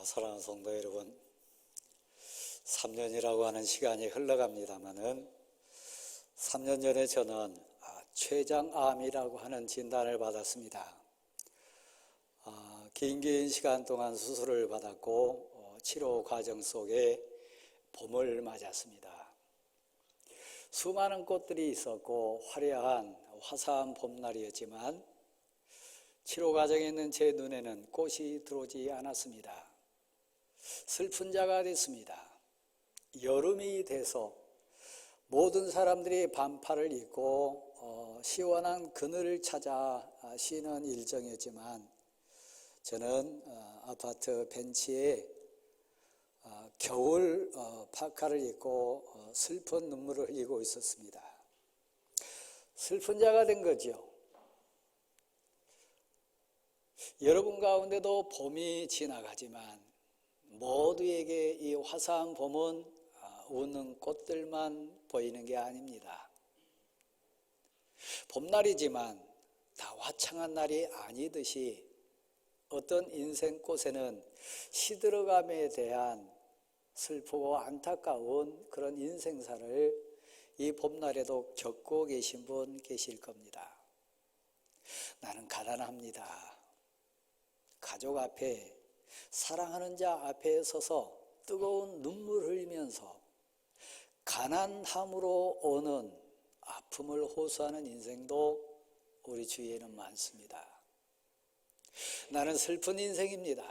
사랑하는 성도 여러분, 3년이라고 하는 시간이 흘러갑니다마는 3년 전에 저는 췌장암이라고 하는 진단을 받았습니다. 긴 시간 동안 수술을 받았고 치료 과정 속에 봄을 맞았습니다. 수많은 꽃들이 있었고 화려한 화사한 봄날이었지만 치료 과정에 있는 제 눈에는 꽃이 들어오지 않았습니다. 슬픈 자가 됐습니다. 여름이 돼서 모든 사람들이 반팔을 입고 시원한 그늘을 찾아 쉬는 일정이었지만 저는 아파트 벤치에 겨울 파카를 입고 슬픈 눈물을 흘리고 있었습니다. 슬픈 자가 된 거죠. 여러분 가운데도 봄이 지나가지만 모두에게 이 화사한 봄은 웃는 꽃들만 보이는 게 아닙니다. 봄날이지만 다 화창한 날이 아니듯이 어떤 인생꽃에는 시들어감에 대한 슬프고 안타까운 그런 인생사를 이 봄날에도 겪고 계신 분 계실 겁니다. 나는 가난합니다. 가족 앞에, 사랑하는 자 앞에 서서 뜨거운 눈물 흘리면서 가난함으로 오는 아픔을 호소하는 인생도 우리 주위에는 많습니다. 나는 슬픈 인생입니다.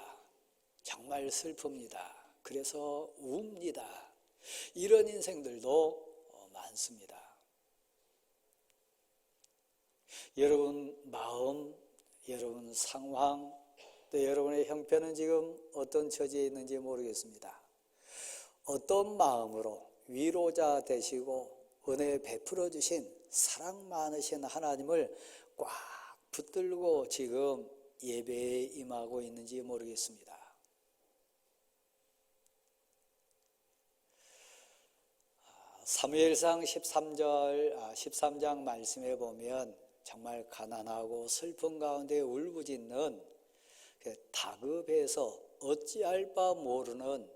정말 슬픕니다. 그래서 웁니다. 이런 인생들도 많습니다. 여러분 마음, 여러분 상황, 또 여러분의 형편은 지금 어떤 처지에 있는지 모르겠습니다. 어떤 마음으로 위로자 되시고 은혜 베풀어 주신 사랑 많으신 하나님을 꽉 붙들고 지금 예배에 임하고 있는지 모르겠습니다. 사무엘상 13장 말씀에 보면 정말 가난하고 슬픈 가운데 울부짖는 다급해서 어찌할 바 모르는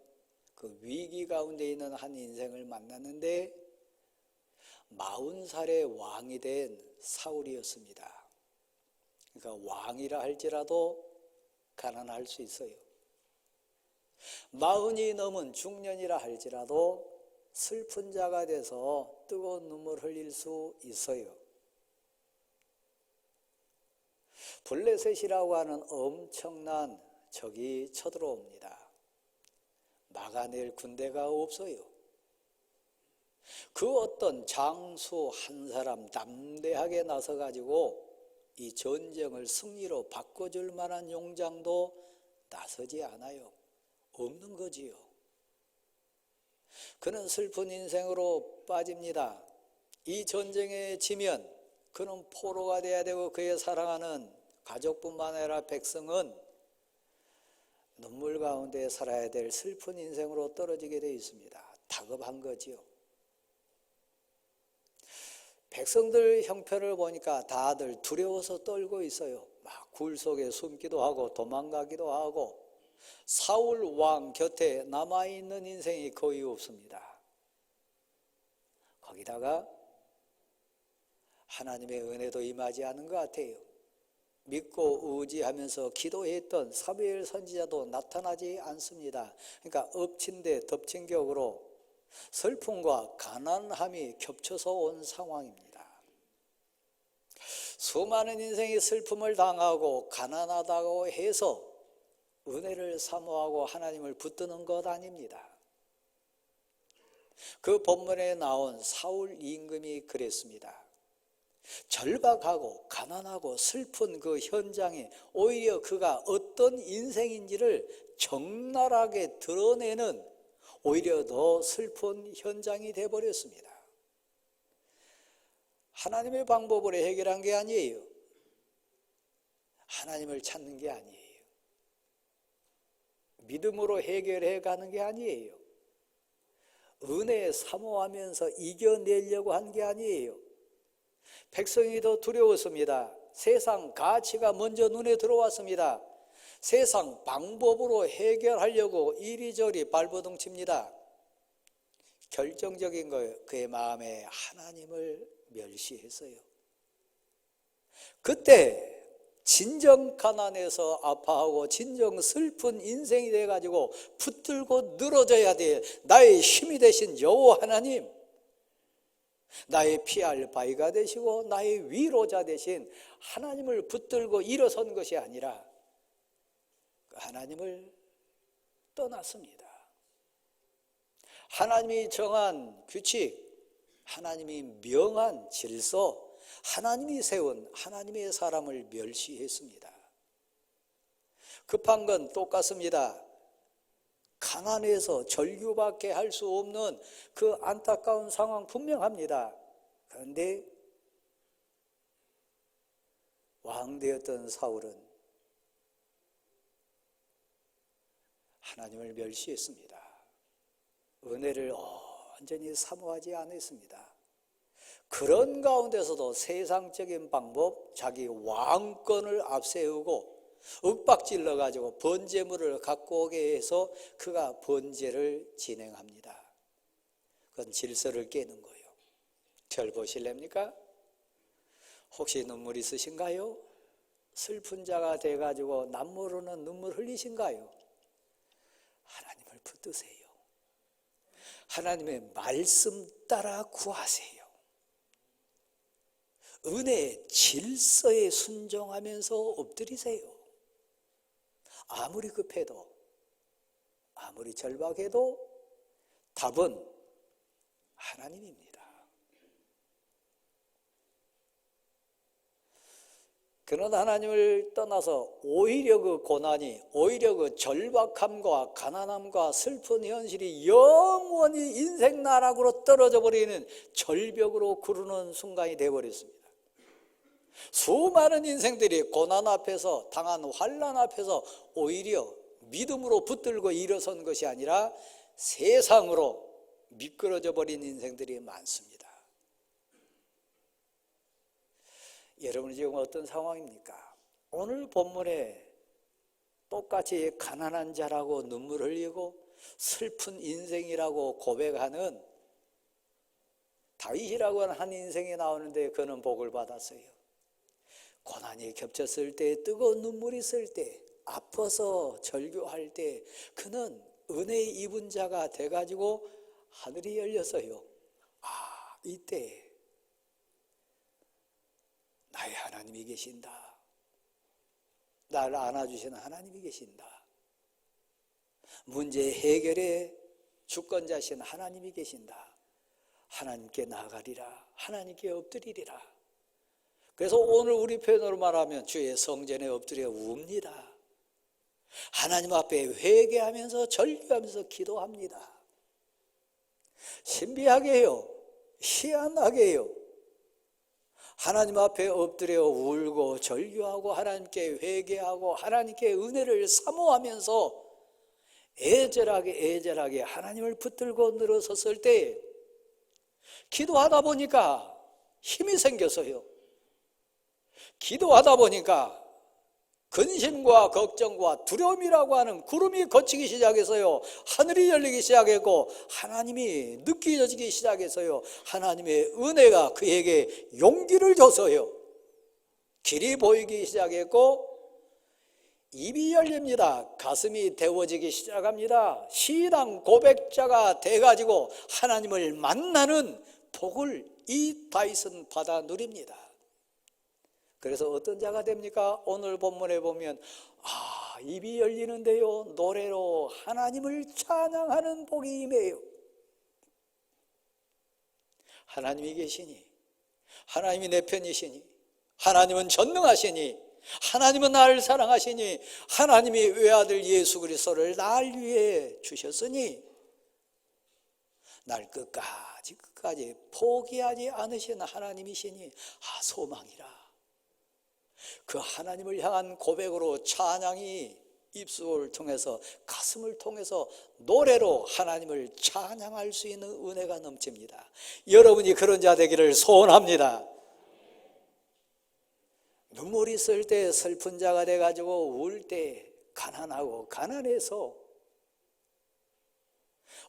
그 위기 가운데 있는 한 인생을 만났는데 40살의 왕이 된 사울이었습니다. 그러니까 왕이라 할지라도 가난할 수 있어요. 40이 넘은 중년이라 할지라도 슬픈 자가 돼서 뜨거운 눈물 흘릴 수 있어요. 블레셋이라고 하는 엄청난 적이 쳐들어옵니다. 막아낼 군대가 없어요. 그 어떤 장수 한 사람 담대하게 나서가지고 이 전쟁을 승리로 바꿔줄 만한 용장도 나서지 않아요. 없는 거지요. 그는 슬픈 인생으로 빠집니다. 이 전쟁에 지면 그는 포로가 돼야 되고 그의 사랑하는 가족뿐만 아니라 백성은 눈물 가운데 살아야 될 슬픈 인생으로 떨어지게 되어 있습니다. 다급한 거지요. 백성들 형편을 보니까 다들 두려워서 떨고 있어요. 막 굴 속에 숨기도 하고 도망가기도 하고 사울 왕 곁에 남아있는 인생이 거의 없습니다. 거기다가 하나님의 은혜도 임하지 않은 것 같아요. 믿고 의지하면서 기도했던 사무엘 선지자도 나타나지 않습니다. 그러니까 엎친 데 덮친 격으로 슬픔과 가난함이 겹쳐서 온 상황입니다. 수많은 인생이 슬픔을 당하고 가난하다고 해서 은혜를 사모하고 하나님을 붙드는 것 아닙니다. 그 본문에 나온 사울 임금이 그랬습니다. 절박하고 가난하고 슬픈 그 현장에 오히려 그가 어떤 인생인지를 적나라하게 드러내는 오히려 더 슬픈 현장이 되어버렸습니다. 하나님의 방법으로 해결한 게 아니에요. 하나님을 찾는 게 아니에요. 믿음으로 해결해 가는 게 아니에요. 은혜 사모하면서 이겨내려고 한 게 아니에요. 백성이 더 두려웠습니다. 세상 가치가 먼저 눈에 들어왔습니다. 세상 방법으로 해결하려고 이리저리 발버둥 칩니다. 결정적인 거예요. 그의 마음에 하나님을 멸시했어요. 그때 진정 가난해서 아파하고 진정 슬픈 인생이 돼가지고 붙들고 늘어져야 돼. 나의 힘이 되신 여호와 하나님, 나의 피할 바위가 되시고 나의 위로자 되신 하나님을 붙들고 일어선 것이 아니라 하나님을 떠났습니다. 하나님이 정한 규칙, 하나님이 명한 질서, 하나님이 세운 하나님의 사람을 멸시했습니다. 급한 건 똑같습니다. 가난해서 절규밖에 할 수 없는 그 안타까운 상황 분명합니다. 그런데 왕되었던 사울은 하나님을 멸시했습니다. 은혜를 온전히 사모하지 않았습니다. 그런 가운데서도 세상적인 방법, 자기 왕권을 앞세우고 윽박질러 가지고 번제물을 갖고 오게 해서 그가 번제를 진행합니다. 그건 질서를 깨는 거예요. 별 보실랍니까? 혹시 눈물 있으신가요? 슬픈 자가 돼가지고 남 모르는 눈물 흘리신가요? 하나님을 붙드세요. 하나님의 말씀 따라 구하세요. 은혜의 질서에 순종하면서 엎드리세요. 아무리 급해도, 아무리 절박해도 답은 하나님입니다. 그런 하나님을 떠나서 오히려 그 고난이, 오히려 그 절박함과 가난함과 슬픈 현실이 영원히 인생 나락으로 떨어져 버리는 절벽으로 구르는 순간이 되어버렸습니다. 수많은 인생들이 고난 앞에서, 당한 환난 앞에서 오히려 믿음으로 붙들고 일어선 것이 아니라 세상으로 미끄러져 버린 인생들이 많습니다. 여러분 지금 어떤 상황입니까? 오늘 본문에 똑같이 가난한 자라고 눈물 흘리고 슬픈 인생이라고 고백하는 다윗이라고 하는 한 인생이 나오는데 그는 복을 받았어요. 고난이 겹쳤을 때, 뜨거운 눈물이 있을 때, 아파서 절규할 때 그는 은혜의 입은 자가 돼가지고 하늘이 열렸어요. 아, 이때 나의 하나님이 계신다. 나를 안아주시는 하나님이 계신다. 문제 해결의 주권자신 하나님이 계신다. 하나님께 나아가리라. 하나님께 엎드리리라. 그래서 오늘 우리 표현으로 말하면 주의 성전에 엎드려 웁니다. 하나님 앞에 회개하면서 절규하면서 기도합니다. 신비하게 해요. 희한하게 해요. 하나님 앞에 엎드려 울고 절규하고 하나님께 회개하고 하나님께 은혜를 사모하면서 애절하게 하나님을 붙들고 늘어섰을 때 기도하다 보니까 힘이 생겨서요. 기도하다 보니까 근심과 걱정과 두려움이라고 하는 구름이 걷히기 시작해서요, 하늘이 열리기 시작했고 하나님이 느껴지기 시작해서요, 하나님의 은혜가 그에게 용기를 줘서요, 길이 보이기 시작했고 입이 열립니다. 가슴이 데워지기 시작합니다. 신앙 고백자가 돼가지고 하나님을 만나는 복을 이 다윗은 받아 누립니다. 그래서 어떤 자가 됩니까? 오늘 본문에 보면 입이 열리는데요, 노래로 하나님을 찬양하는 복이 임해요. 하나님이 계시니, 하나님이 내 편이시니, 하나님은 전능하시니, 하나님은 나를 사랑하시니, 하나님이 외아들 예수 그리스도를 날 위해 주셨으니 날 끝까지 포기하지 않으신 하나님이시니 소망이라. 그 하나님을 향한 고백으로 찬양이 입술을 통해서, 가슴을 통해서 노래로 하나님을 찬양할 수 있는 은혜가 넘칩니다. 여러분이 그런 자 되기를 소원합니다. 눈물이 있을 때, 슬픈 자가 돼가지고 울 때, 가난하고 가난해서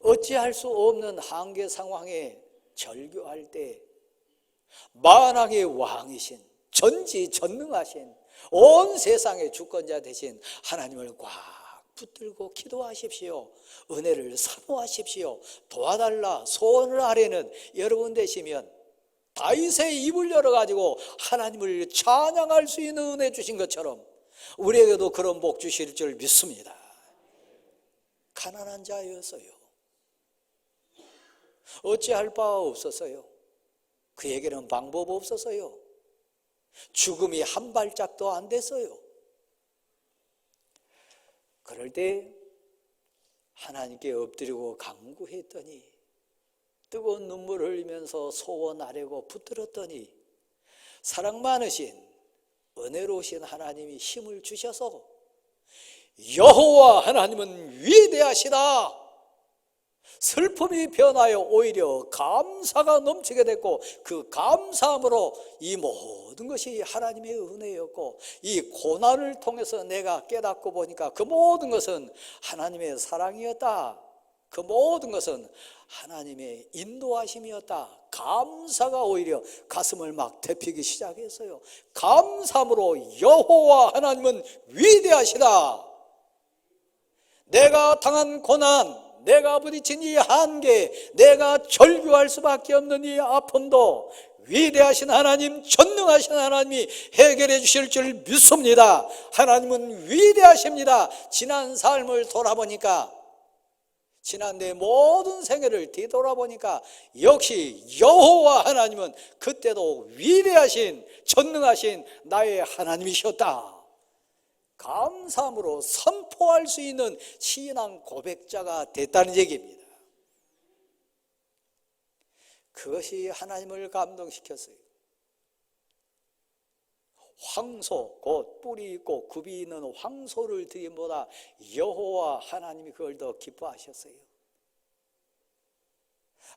어찌할 수 없는 한계 상황에 절규할 때 만왕의 왕이신 전지전능하신 온 세상의 주권자 되신 하나님을 꽉 붙들고 기도하십시오. 은혜를 사모하십시오. 도와달라 소원을 아뢰는 여러분 되시면 다윗의 입을 열어가지고 하나님을 찬양할 수 있는 은혜 주신 것처럼 우리에게도 그런 복 주실 줄 믿습니다. 가난한 자였어요. 어찌할 바 없었어요. 그에게는 방법 없었어요. 죽음이 한 발짝도 안 됐어요. 그럴 때 하나님께 엎드리고 간구했더니 뜨거운 눈물을 흘리면서 소원 아뢰고 붙들었더니 사랑 많으신 은혜로우신 하나님이 힘을 주셔서 여호와 하나님은 위대하시다. 슬픔이 변하여 오히려 감사가 넘치게 됐고 그 감사함으로 이 모든 것이 하나님의 은혜였고 이 고난을 통해서 내가 깨닫고 보니까 그 모든 것은 하나님의 사랑이었다. 그 모든 것은 하나님의 인도하심이었다. 감사가 오히려 가슴을 막 데피기 시작했어요. 감사함으로 여호와 하나님은 위대하시다. 내가 당한 고난, 내가 부딪힌 이 한계, 내가 절규할 수밖에 없는 이 아픔도 위대하신 하나님, 전능하신 하나님이 해결해 주실 줄 믿습니다. 하나님은 위대하십니다. 지난 삶을 돌아보니까, 지난 내 모든 생애를 뒤돌아보니까 역시 여호와 하나님은 그때도 위대하신 전능하신 나의 하나님이셨다. 감사함으로 선포할 수 있는 신앙 고백자가 됐다는 얘기입니다. 그것이 하나님을 감동시켰어요. 황소, 곧 뿔이 있고 굽이 있는 황소를 드림보다 여호와 하나님이 그걸 더 기뻐하셨어요.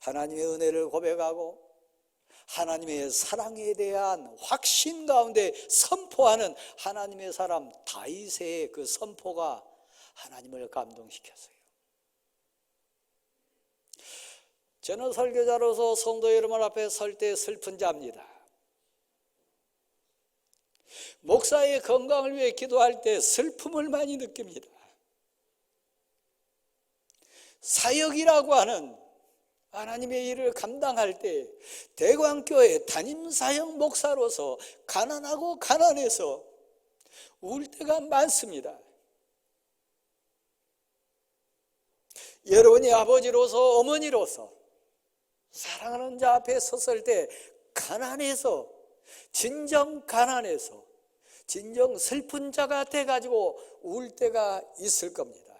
하나님의 은혜를 고백하고 하나님의 사랑에 대한 확신 가운데 선포하는 하나님의 사람 다윗의 그 선포가 하나님을 감동시켰어요. 저는 설교자로서 성도 여러분 앞에 설 때 슬픈 자입니다. 목사의 건강을 위해 기도할 때 슬픔을 많이 느낍니다. 사역이라고 하는 하나님의 일을 감당할 때 대광교회 담임사역 목사로서 가난하고 가난해서 울 때가 많습니다. 여러분이 아버지로서 어머니로서 사랑하는 자 앞에 섰을 때 가난해서 진정 가난해서 진정 슬픈 자가 돼가지고 울 때가 있을 겁니다.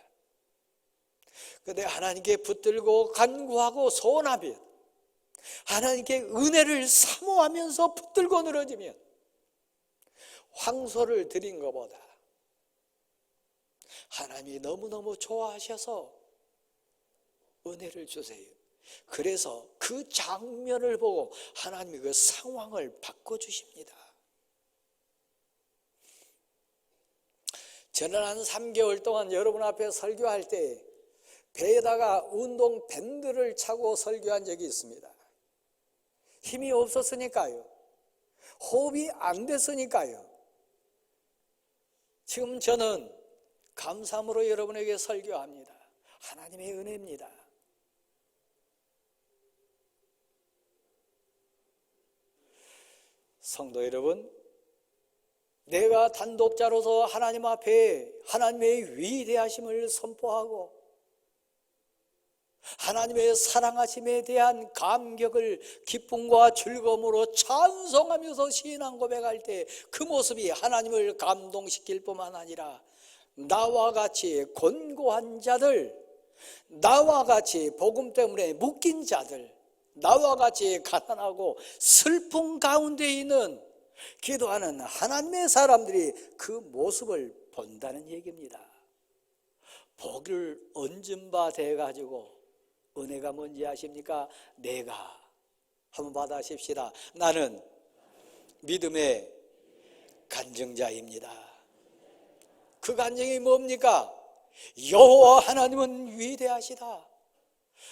그런데 하나님께 붙들고 간구하고 소원하면 하나님께 은혜를 사모하면서 붙들고 늘어지면 황소를 드린 것보다 하나님이 너무너무 좋아하셔서 은혜를 주세요. 그래서 그 장면을 보고 하나님이 그 상황을 바꿔주십니다. 저는 한 3개월 동안 여러분 앞에 설교할 때 배에다가 운동 밴드를 차고 설교한 적이 있습니다. 힘이 없었으니까요. 호흡이 안 됐으니까요. 지금 저는 감사함으로 여러분에게 설교합니다. 하나님의 은혜입니다. 성도 여러분, 내가 단독자로서 하나님 앞에 하나님의 위대하심을 선포하고 하나님의 사랑하심에 대한 감격을 기쁨과 즐거움으로 찬송하면서 신앙 고백할 때 그 모습이 하나님을 감동시킬 뿐만 아니라 나와 같이 곤고한 자들, 나와 같이 복음 때문에 묶인 자들, 나와 같이 가난하고 슬픔 가운데 있는 기도하는 하나님의 사람들이 그 모습을 본다는 얘기입니다. 복을 얹은 바 돼가지고 은혜가 뭔지 아십니까? 내가 한번 받아십시다. 나는 믿음의 간증자입니다. 그 간증이 뭡니까? 여호와 하나님은 위대하시다.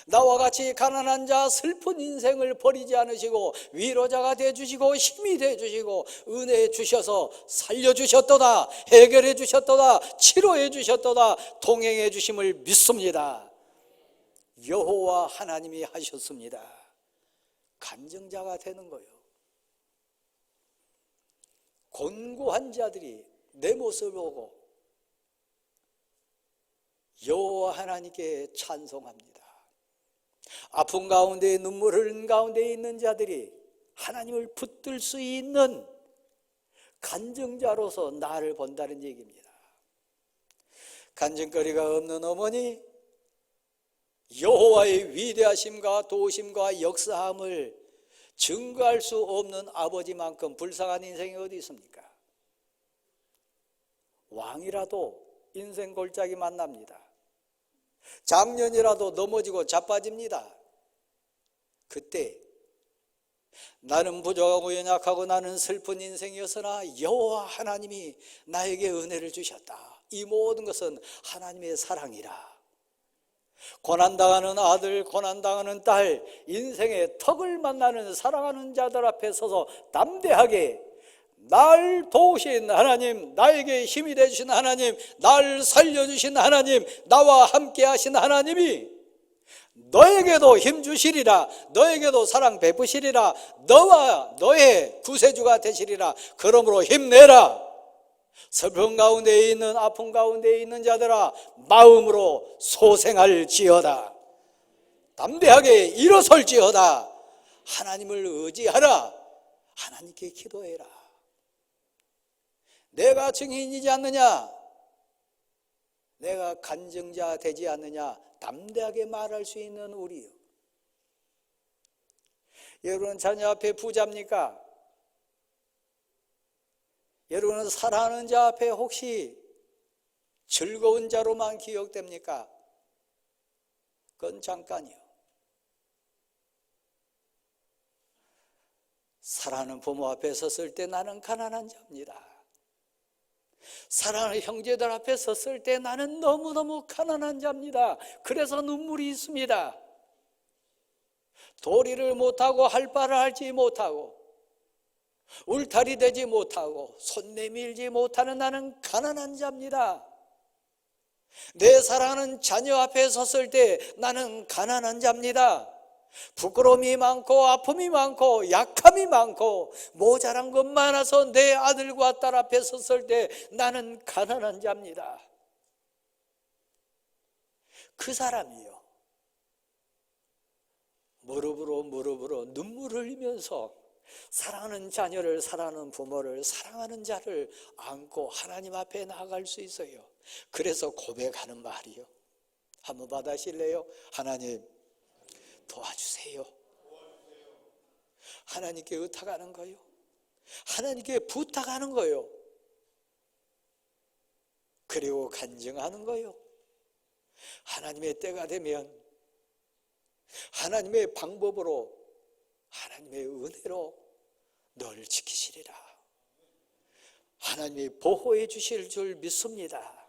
나와 같이 가난한 자, 슬픈 인생을 버리지 않으시고 위로자가 되어주시고 힘이 되어주시고 은혜 주셔서 살려주셨도다, 해결해 주셨도다, 치료해 주셨도다, 동행해 주심을 믿습니다. 여호와 하나님이 하셨습니다. 간증자가 되는 거예요. 곤고한 자들이 내 모습을 보고 여호와 하나님께 찬송합니다. 아픈 가운데 눈물 흘린 가운데 있는 자들이 하나님을 붙들 수 있는 간증자로서 나를 본다는 얘기입니다. 간증거리가 없는 어머니, 여호와의 위대하심과 도우심과 역사함을 증거할 수 없는 아버지만큼 불쌍한 인생이 어디 있습니까? 왕이라도 인생 골짜기 만납니다. 장년이라도 넘어지고 자빠집니다. 그때 나는 부족하고 연약하고 나는 슬픈 인생이었으나 여호와 하나님이 나에게 은혜를 주셨다. 이 모든 것은 하나님의 사랑이라. 고난당하는 아들, 고난당하는 딸, 인생의 턱을 만나는 사랑하는 자들 앞에 서서 담대하게 날 도우신 하나님, 나에게 힘이 되신 하나님, 날 살려주신 하나님, 나와 함께 하신 하나님이 너에게도 힘 주시리라, 너에게도 사랑 베푸시리라, 너와 너의 구세주가 되시리라. 그러므로 힘내라. 슬픔 가운데 있는, 아픔 가운데 있는 자들아, 마음으로 소생할지어다. 담대하게 일어설지어다. 하나님을 의지하라. 하나님께 기도해라. 내가 증인이지 않느냐? 내가 간증자 되지 않느냐? 담대하게 말할 수 있는 우리요. 여러분은 자녀 앞에 부자입니까? 여러분은 사랑하는 자 앞에 혹시 즐거운 자로만 기억됩니까? 그건 잠깐이요. 사랑하는 부모 앞에 섰을 때 나는 가난한 자입니다. 사랑하는 형제들 앞에 섰을 때 나는 너무너무 가난한 자입니다. 그래서 눈물이 있습니다. 도리를 못하고 할 바를 알지 못하고 울타리 되지 못하고 손 내밀지 못하는 나는 가난한 자입니다. 내 사랑하는 자녀 앞에 섰을 때 나는 가난한 자입니다. 부끄러움이 많고 아픔이 많고 약함이 많고 모자란 것 많아서 내 아들과 딸 앞에 섰을 때 나는 가난한 자입니다. 그 사람이요, 무릎으로 눈물을 흘리면서 사랑하는 자녀를, 사랑하는 부모를, 사랑하는 자를 안고 하나님 앞에 나아갈 수 있어요. 그래서 고백하는 말이요, 한번 받아실래요? 하나님 도와주세요. 하나님께 의탁하는 거요, 하나님께 부탁하는 거요, 그리고 간증하는 거요. 하나님의 때가 되면 하나님의 방법으로, 하나님의 은혜로 널 지키시리라. 하나님이 보호해 주실 줄 믿습니다.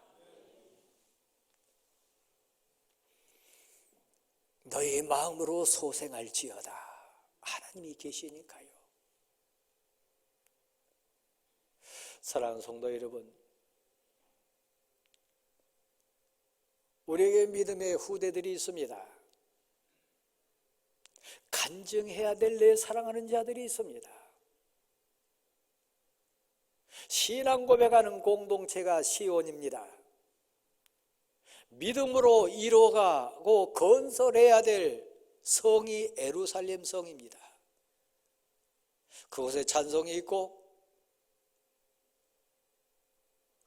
너희 마음으로 소생할지어다. 하나님이 계시니까요. 사랑하는 성도 여러분, 우리에게 믿음의 후대들이 있습니다. 간증해야 될 내 사랑하는 자들이 있습니다. 신앙 고백하는 공동체가 시온입니다. 믿음으로 이루어가고 건설해야 될 성이 예루살렘 성입니다. 그곳에 찬송이 있고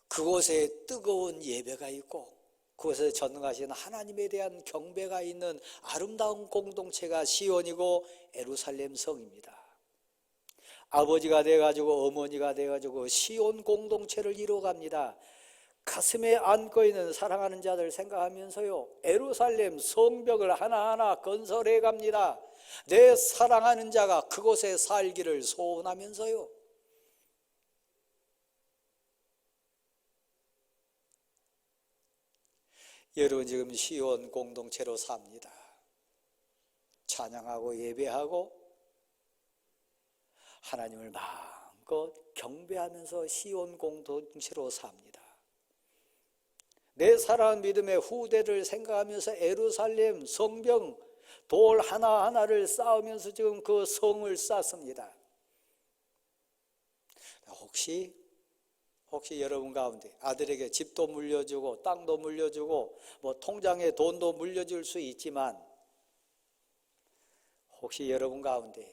그곳에 뜨거운 예배가 있고 그곳에 전능하신 하나님에 대한 경배가 있는 아름다운 공동체가 시온이고 예루살렘 성입니다. 아버지가 돼가지고 어머니가 돼가지고 시온 공동체를 이루어갑니다. 가슴에 안고 있는 사랑하는 자들 생각하면서요, 예루살렘 성벽을 하나하나 건설해 갑니다. 내 사랑하는 자가 그곳에 살기를 소원하면서요. 여러분 지금 시온 공동체로 삽니다. 찬양하고 예배하고 하나님을 마음껏 경배하면서 시온 공동체로 삽니다. 내 사랑하는 믿음의 후대를 생각하면서 예루살렘 성벽 돌 하나하나를 쌓으면서 지금 그 성을 쌓습니다. 혹시 여러분 가운데 아들에게 집도 물려주고 땅도 물려주고 뭐 통장에 돈도 물려줄 수 있지만, 혹시 여러분 가운데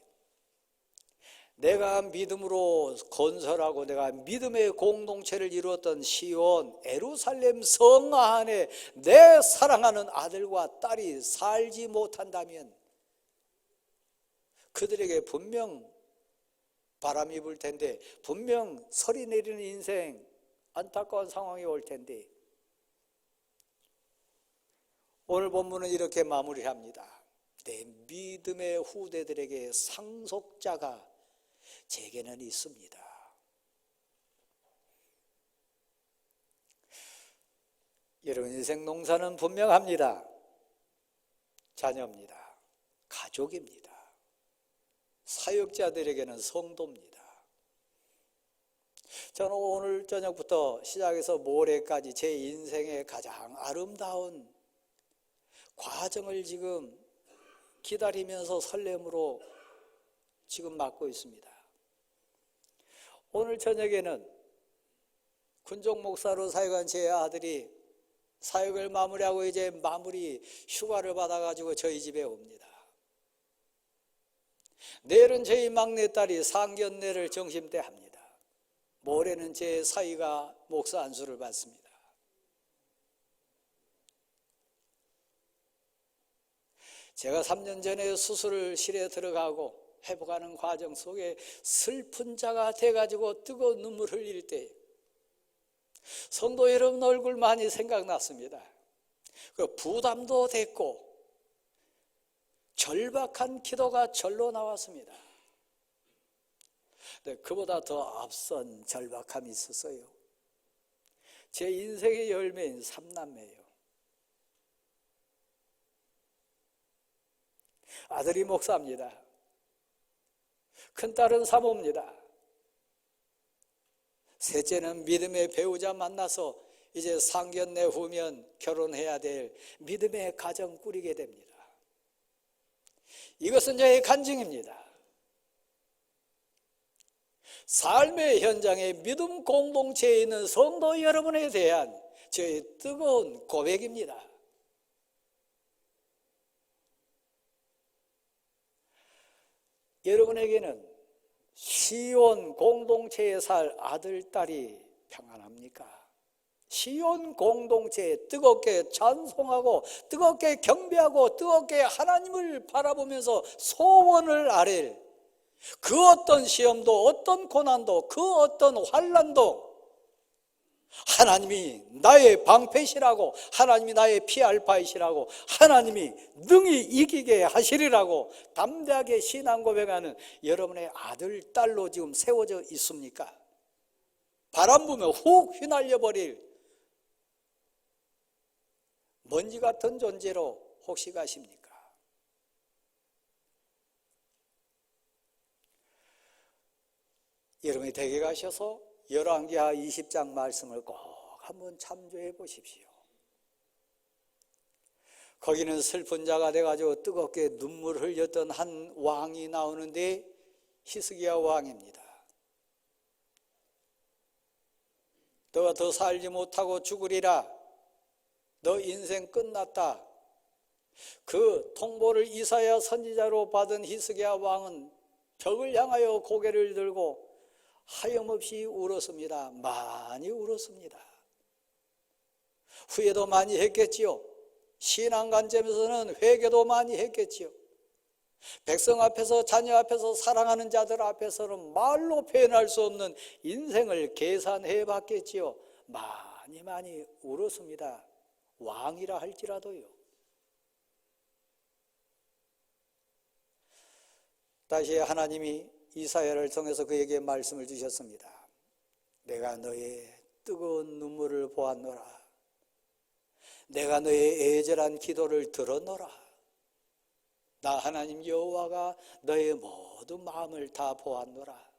내가 믿음으로 건설하고 내가 믿음의 공동체를 이루었던 시온 예루살렘 성 안에 내 사랑하는 아들과 딸이 살지 못한다면 그들에게 분명 바람이 불 텐데, 분명 설이 내리는 인생, 안타까운 상황이 올 텐데, 오늘 본문은 이렇게 마무리합니다. 내 믿음의 후대들에게 상속자가 제게는 있습니다. 여러분 인생 농사는 분명합니다. 자녀입니다. 가족입니다. 사역자들에게는 성도입니다. 저는 오늘 저녁부터 시작해서 모레까지 제 인생의 가장 아름다운 과정을 지금 기다리면서 설렘으로 지금 맞고 있습니다. 오늘 저녁에는 군종 목사로 사역한 제 아들이 사역을 마무리하고 이제 마무리 휴가를 받아가지고 저희 집에 옵니다. 내일은 저희 막내딸이 상견례를 정심때 합니다. 모레는 제 사위가 목사 안수를 받습니다. 제가 3년 전에 수술실에 들어가고 회복하는 과정 속에 슬픈 자가 돼가지고 뜨거운 눈물을 흘릴 때 성도 여러분 얼굴 많이 생각났습니다. 그 부담도 됐고 절박한 기도가 절로 나왔습니다. 근데 그보다 더 앞선 절박함이 있었어요. 제 인생의 열매인 3남매예요. 아들이 목사입니다. 큰딸은 사모입니다. 셋째는 믿음의 배우자 만나서 이제 상견례 후면 결혼해야 될 믿음의 가정 꾸리게 됩니다. 이것은 저의 간증입니다. 삶의 현장에 믿음 공동체에 있는 성도 여러분에 대한 저의 뜨거운 고백입니다. 여러분에게는 시온 공동체에 살 아들, 딸이 평안합니까? 시온 공동체에 뜨겁게 찬송하고 뜨겁게 경배하고 뜨겁게 하나님을 바라보면서 소원을 아뢰 그 어떤 시험도 어떤 고난도 그 어떤 환난도 하나님이 나의 방패시라고, 하나님이 나의 피알파이시라고, 하나님이 능히 이기게 하시리라고 담대하게 신앙 고백하는 여러분의 아들, 딸로 지금 세워져 있습니까? 바람 불면 훅 휘날려 버릴 먼지 같은 존재로 혹시 가십니까? 여러분이 댁에 가셔서 열왕기하 20장 말씀을 꼭 한번 참조해 보십시오. 거기는 슬픈 자가 돼가지고 뜨겁게 눈물을 흘렸던 한 왕이 나오는데 히스기야 왕입니다. 너가 더 살지 못하고 죽으리라. 너 인생 끝났다. 그 통보를 이사야 선지자로 받은 히스기야 왕은 벽을 향하여 고개를 들고 하염없이 울었습니다. 많이 울었습니다. 후회도 많이 했겠지요. 신앙 관점에서는 회개도 많이 했겠지요. 백성 앞에서, 자녀 앞에서, 사랑하는 자들 앞에서는 말로 표현할 수 없는 인생을 계산해 봤겠지요. 많이 울었습니다. 왕이라 할지라도요. 다시 하나님이 이사야를 통해서 그에게 말씀을 주셨습니다. 내가 너의 뜨거운 눈물을 보았노라. 내가 너의 애절한 기도를 들었노라. 나 하나님 여호와가 너의 모든 마음을 다 보았노라.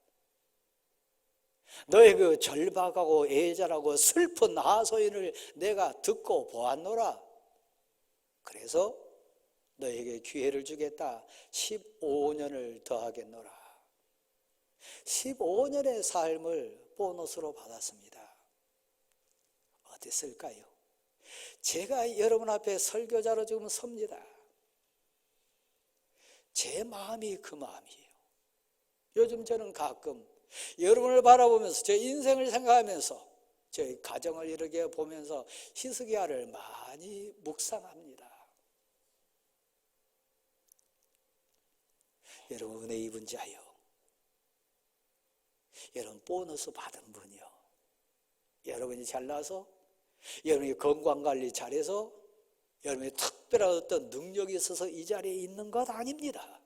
너의 그 절박하고 애절하고 슬픈 하소연을 내가 듣고 보았노라. 그래서 너에게 기회를 주겠다. 15년을 더하겠노라. 15년의 삶을 보너스로 받았습니다. 어땠을까요? 제가 여러분 앞에 설교자로 지금 섭니다. 제 마음이 그 마음이에요. 요즘 저는 가끔 여러분을 바라보면서 제 인생을 생각하면서 저희 가정을 이렇게 보면서 히스기야를 많이 묵상합니다. 여러분 은혜 입은 자요, 여러분 보너스 받은 분이요, 여러분이 잘나서 여러분이 건강관리 잘해서 여러분이 특별한 어떤 능력이 있어서 이 자리에 있는 것 아닙니다.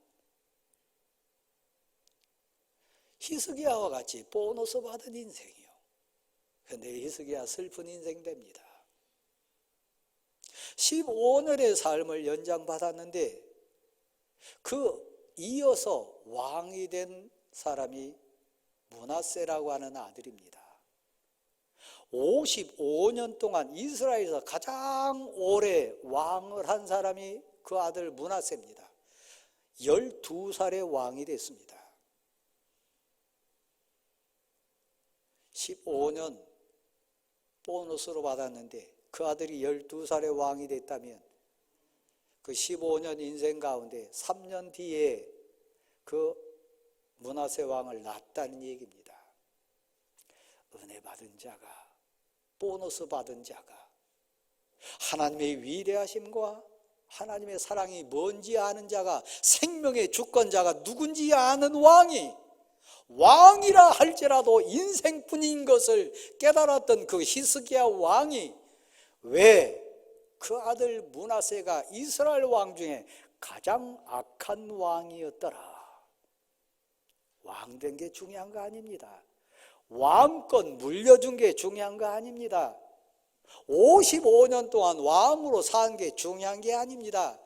히스기야와 같이 보너스 받은 인생이요. 그런데 히스기야 슬픈 인생 됩니다. 15년의 삶을 연장받았는데 그 이어서 왕이 된 사람이 므낫세라고 하는 아들입니다. 55년 동안 이스라엘에서 가장 오래 왕을 한 사람이 그 아들 므낫세입니다. 12살의 왕이 됐습니다. 15년 보너스로 받았는데 그 아들이 12살의 왕이 됐다면 그 15년 인생 가운데 3년 뒤에 그 므낫세 왕을 낳았다는 얘기입니다. 은혜 받은 자가, 보너스 받은 자가, 하나님의 위대하심과 하나님의 사랑이 뭔지 아는 자가, 생명의 주권자가 누군지 아는 왕이 왕이라 할지라도 인생뿐인 것을 깨달았던 그 히스기야 왕이 왜 그 아들 므낫세가 이스라엘 왕 중에 가장 악한 왕이었더라. 왕 된 게 중요한 거 아닙니다. 왕권 물려준 게 중요한 거 아닙니다. 55년 동안 왕으로 산 게 중요한 게 아닙니다.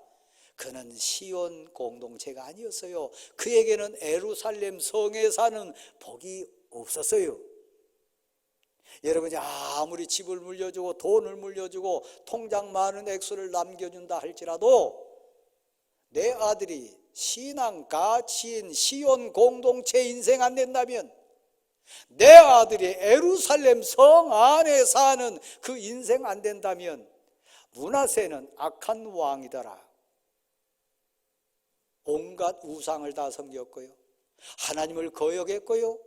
그는 시온 공동체가 아니었어요. 그에게는 예루살렘 성에 사는 복이 없었어요. 여러분이 아무리 집을 물려주고 돈을 물려주고 통장 많은 액수를 남겨준다 할지라도 내 아들이 신앙 가치인 시온 공동체 인생 안 된다면, 내 아들이 예루살렘 성 안에 사는 그 인생 안 된다면 므낫세는 악한 왕이더라. 온갖 우상을 다 섬겼고요, 하나님을 거역했고요,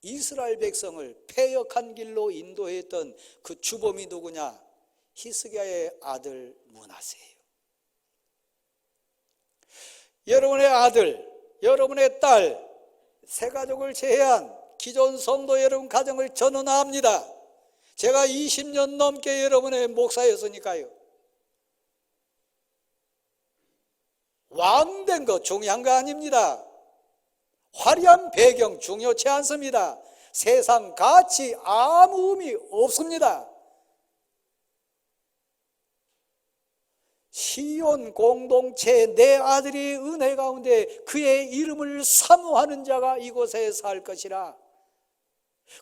이스라엘 백성을 패역한 길로 인도했던 그 주범이 누구냐? 히스기야의 아들 므낫세예요. 여러분의 아들, 여러분의 딸, 세 가족을 제외한 기존 성도 여러분 가정을 전원합니다. 제가 20년 넘게 여러분의 목사였으니까요. 왕된 거 중요한 거 아닙니다. 화려한 배경 중요치 않습니다. 세상 가치 아무 의미 없습니다. 시온 공동체 내 아들이 은혜 가운데 그의 이름을 사모하는 자가 이곳에 살 것이라.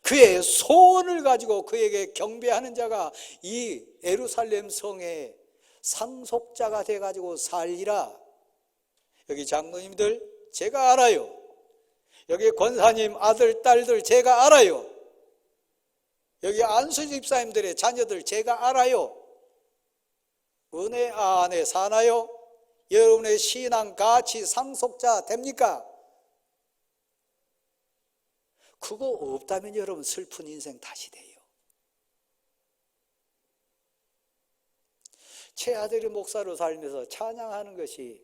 그의 소원을 가지고 그에게 경배하는 자가 이 예루살렘 성의 상속자가 돼가지고 살리라. 여기 장로님들 제가 알아요. 여기 권사님 아들 딸들 제가 알아요. 여기 안수 집사님들의 자녀들 제가 알아요. 은혜 안에 사나요? 여러분의 신앙 가치 상속자 됩니까? 그거 없다면 여러분 슬픈 인생 다시 돼요. 제 아들이 목사로 살면서 찬양하는 것이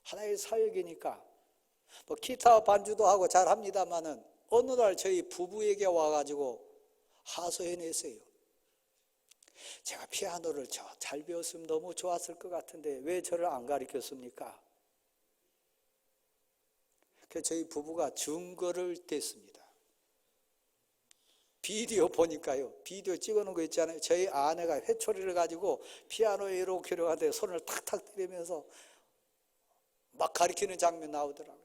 하나의 사역이니까 뭐 기타 반주도 하고 잘합니다마는 어느 날 저희 부부에게 와가지고 하소연했어요. 제가 피아노를 잘 배웠으면 너무 좋았을 것 같은데 왜 저를 안 가르쳤습니까? 그래서 저희 부부가 증거를 댔습니다. 비디오 보니까요, 비디오 찍어놓은 거 있잖아요. 저희 아내가 회초리를 가지고 피아노에 이렇게 하는데 손을 탁탁 때리면서 막 가리키는 장면 나오더라고요.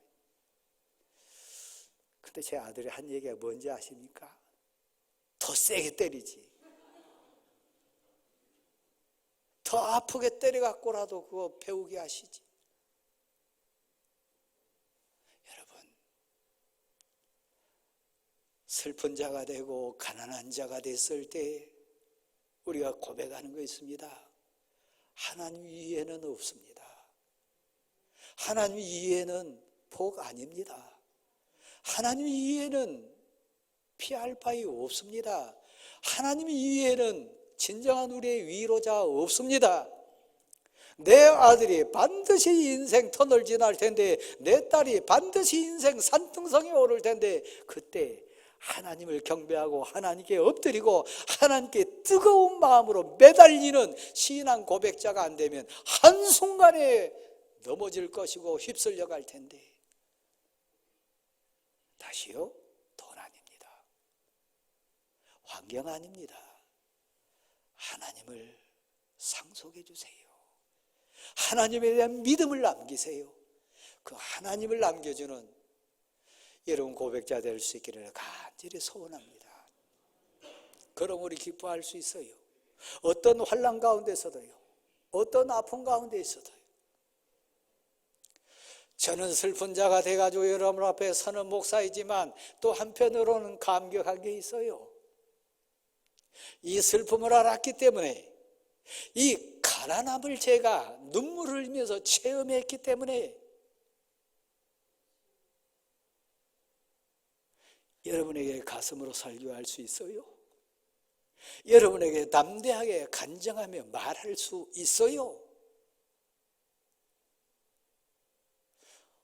근데 제 아들이 한 얘기가 뭔지 아십니까? 더 세게 때리지, 더 아프게 때려갖고라도 그거 배우게 하시지. 여러분, 슬픈 자가 되고 가난한 자가 됐을 때 우리가 고백하는 거 있습니다. 하나님 위에는 없습니다. 하나님 위에는 복 아닙니다. 하나님 위에는 피할 바위 없습니다. 하나님 위에는 진정한 우리의 위로자 없습니다. 내 아들이 반드시 인생 터널 지날 텐데, 내 딸이 반드시 인생 산등성에 오를 텐데, 그때 하나님을 경배하고 하나님께 엎드리고 하나님께 뜨거운 마음으로 매달리는 신앙 고백자가 안 되면 한순간에 넘어질 것이고 휩쓸려 갈 텐데. 다시요, 돈 아닙니다. 환경 아닙니다. 하나님을 상속해 주세요. 하나님에 대한 믿음을 남기세요. 그 하나님을 남겨주는 여러분 고백자 될 수 있기를 간절히 소원합니다. 그럼 우리 기뻐할 수 있어요. 어떤 환난 가운데서도요, 어떤 아픔 가운데서도요. 저는 슬픈 자가 돼가지고 여러분 앞에 서는 목사이지만 또 한편으로는 감격한 게 있어요. 이 슬픔을 알았기 때문에, 이 가난함을 제가 눈물을 흘리면서 체험했기 때문에 여러분에게 가슴으로 설교할 수 있어요. 여러분에게 담대하게 간증하며 말할 수 있어요.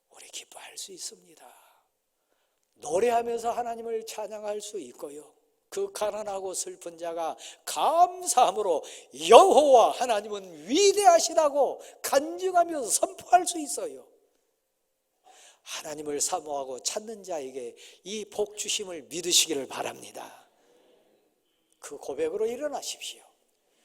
우리 기뻐할 수 있습니다. 노래하면서 하나님을 찬양할 수 있고요. 그 가난하고 슬픈 자가 감사함으로 여호와 하나님은 위대하시다고 간증하면서 선포할 수 있어요. 하나님을 사모하고 찾는 자에게 이 복 주심을 믿으시기를 바랍니다. 그 고백으로 일어나십시오.